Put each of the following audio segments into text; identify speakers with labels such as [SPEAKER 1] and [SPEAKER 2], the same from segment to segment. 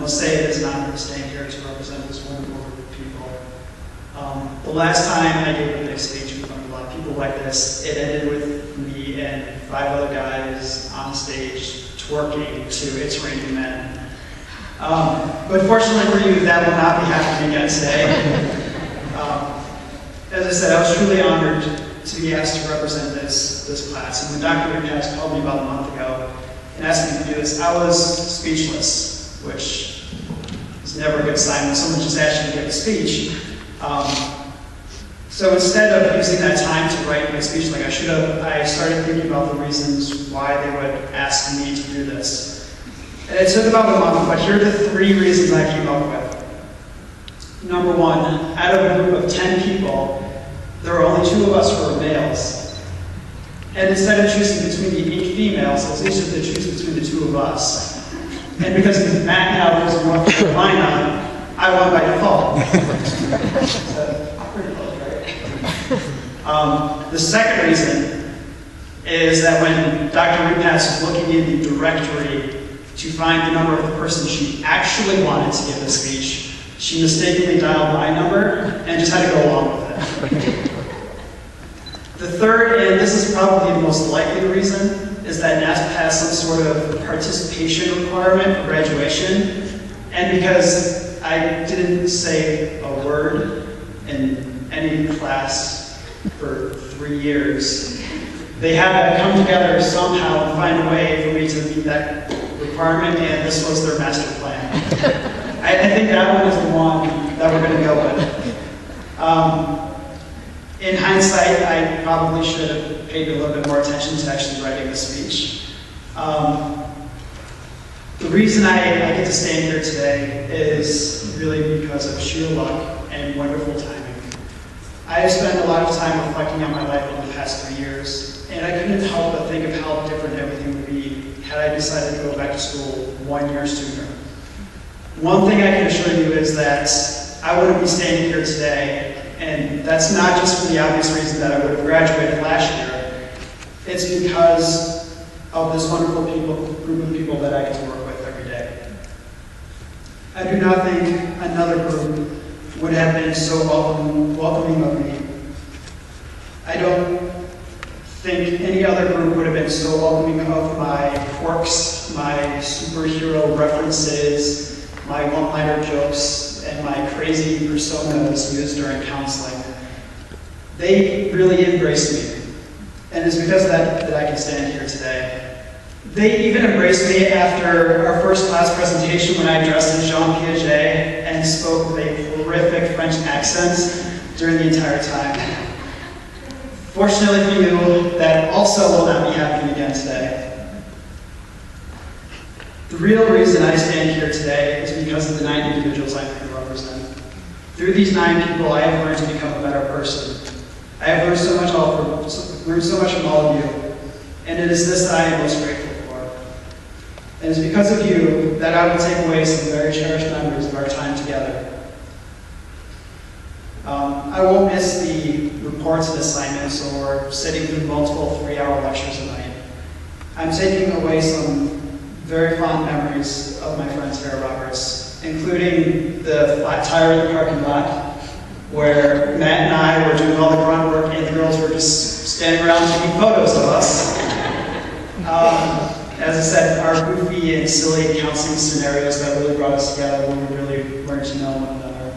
[SPEAKER 1] must say it is an honor to stand here to represent this wonderful group of people. The last time I gave a big speech in front of a lot of people like this, it ended with me and 5 other guys on stage twerking to It's Raining Men. But fortunately for you, that will not be happening again today. As I said, I was truly honored to be asked to represent this class. And when Dr. Ripaz called me about a month ago and asked me to do this, I was speechless, which is never a good sign when someone just asks you to give a speech. So instead of using that time to write my speech like I should have, I started thinking about the reasons why they would ask me to do this. And it took about a month, but here are the 3 reasons I came up with. Number 1, out of a group of 10 people, there were only 2 of us who were males. And instead of choosing between the 8 females, it was easier to choose between the 2 of us. And because Matt now lives in North Carolina, I won by default. So, pretty close, right? The second reason is that when Dr. Ripaz was looking in the directory to find the number of the person she actually wanted to give the speech, she mistakenly dialed my number and just had to go along with it. The third, and this is probably the most likely reason, is that NASP has some sort of participation requirement for graduation, and because I didn't say a word in any class for 3 years, they had to come together somehow and find a way for me to meet that requirement, and this was their master plan. I think that one is the one that we're going to go with. In hindsight, I probably should have paid a little bit more attention to actually writing the speech. The reason I get to stand here today is really because of sheer luck and wonderful timing. I have spent a lot of time reflecting on my life over the past 3 years, and I couldn't help but think of how different everything would be had I decided to go back to school 1 year sooner. One thing I can assure you is that I wouldn't be standing here today, and that's not just for the obvious reason that I would have graduated last year. It's because of this wonderful group of people that I get to work with every day. I do not think another group would have been so welcoming of me. I don't think any other group would have been so welcoming of my quirks, my superhero references, my one-liner jokes, and my crazy personas used during counseling. They really embraced me, and it's because of that I can stand here today. They even embraced me after our first class presentation when I dressed as Jean Piaget and spoke with a horrific French accent during the entire time. Fortunately for you, that also will not be happening again today. The real reason I stand here today is because of the 9 individuals I'm here to represent. Through these 9 people, I have learned to become a better person. I have learned so much from all of you, and it is this that I am most grateful for. And it's because of you that I will take away some very cherished memories of our time together. I won't miss the reports and assignments or sitting through multiple 3-hour lectures a night. I'm taking away some very fond memories of my friend Tara Roberts, including the flat tire in the parking lot, where Matt and I were doing all the grunt work and the girls were just standing around taking photos of us. As I said, our goofy and silly counseling scenarios that really brought us together when we really learned to know one another.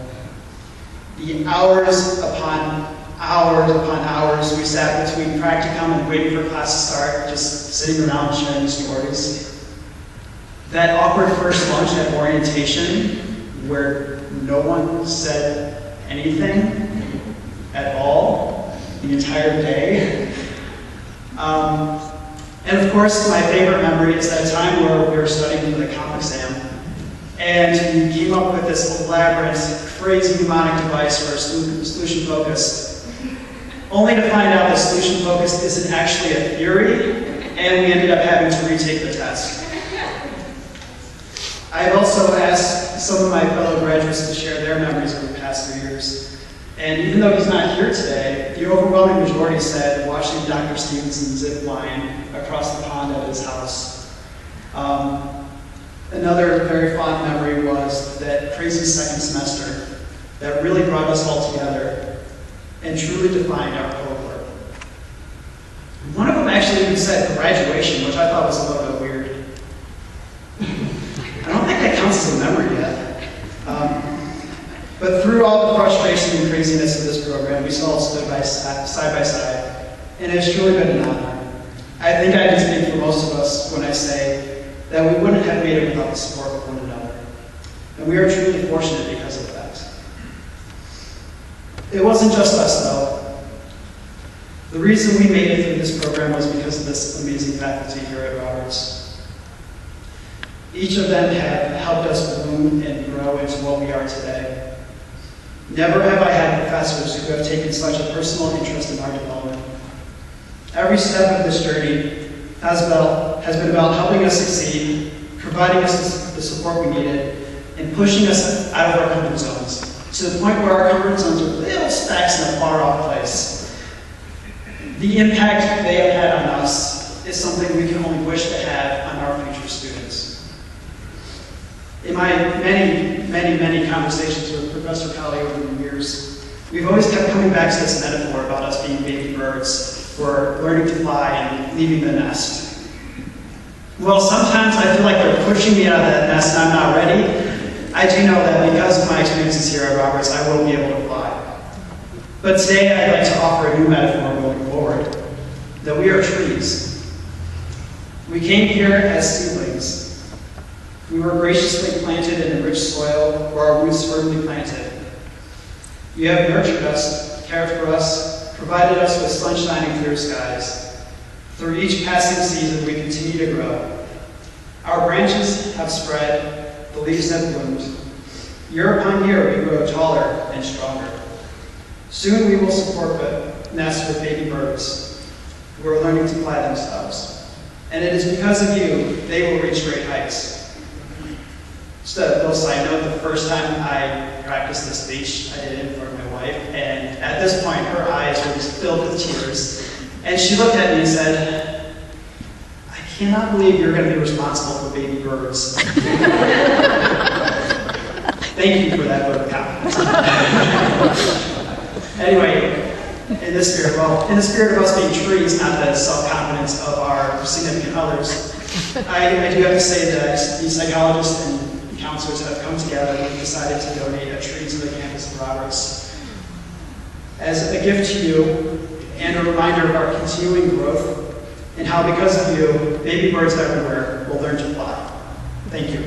[SPEAKER 1] The hours upon hours we sat between practicum and waiting for class to start, just sitting around sharing stories. That awkward first lunch at orientation where no one said anything at all the entire day. And of course, my favorite memory is that time where we were studying for the comp exam, and we came up with this elaborate, crazy mnemonic device for solution focus, only to find out that solution focus isn't actually a theory, and we ended up having to retake the test. I've also asked some of my fellow graduates to share their memories over the past 3 years. And even though he's not here today, the overwhelming majority said watching Dr. Stevenson zip line across the pond at his house. Another very fond memory was that crazy second semester that really brought us all together and truly defined our cohort. One of them actually even said graduation, which I thought was a little bit weird. I don't think that counts as a memory yet. But through all the frustration and craziness of this program, we still stood side by side, and it has truly been an honor. I think I can speak for most of us when I say that we wouldn't have made it without the support of one another. And we are truly fortunate because of that. It wasn't just us, though. The reason we made it through this program was because of this amazing faculty here at Roberts. Each of them have helped us bloom and grow into what we are today. Never have I had professors who have taken such a personal interest in our development. Every step of this journey has been about helping us succeed, providing us the support we needed, and pushing us out of our comfort zones, to the point where our comfort zones are little specks in a far-off place. The impact they have had on us is something we can only wish to have on our future students. In my many conversations with Professor Colley over the years, we've always kept coming back to this metaphor about us being baby birds for learning to fly and leaving the nest. Well, sometimes I feel like they're pushing me out of that nest and I'm not ready. I do know that because of my experiences here at Roberts, I will be able to fly. But today I'd like to offer a new metaphor going forward, that we are trees. We came here as seedlings. We were graciously planted in a rich soil where our roots firmly planted. You have nurtured us, cared for us, provided us with sunshine and clear skies. Through each passing season, we continue to grow. Our branches have spread, the leaves have bloomed. Year upon year, we grow taller and stronger. Soon we will support the nest with baby birds who are learning to fly themselves. And it is because of you, they will reach great heights. Just a little side note, the first time I practiced this speech, I did it in front of my wife, and at this point, her eyes were just filled with tears. And she looked at me and said, "I cannot believe you're going to be responsible for baby birds." Thank you for that vote of confidence. Anyway, in the spirit of us being trees, not the self-confidence of our significant others, I do have to say that these psychologists and counselors that have come together and decided to donate a tree to the campus of Roberts as a gift to you and a reminder of our continuing growth and how because of you, baby birds everywhere will learn to fly. Thank you.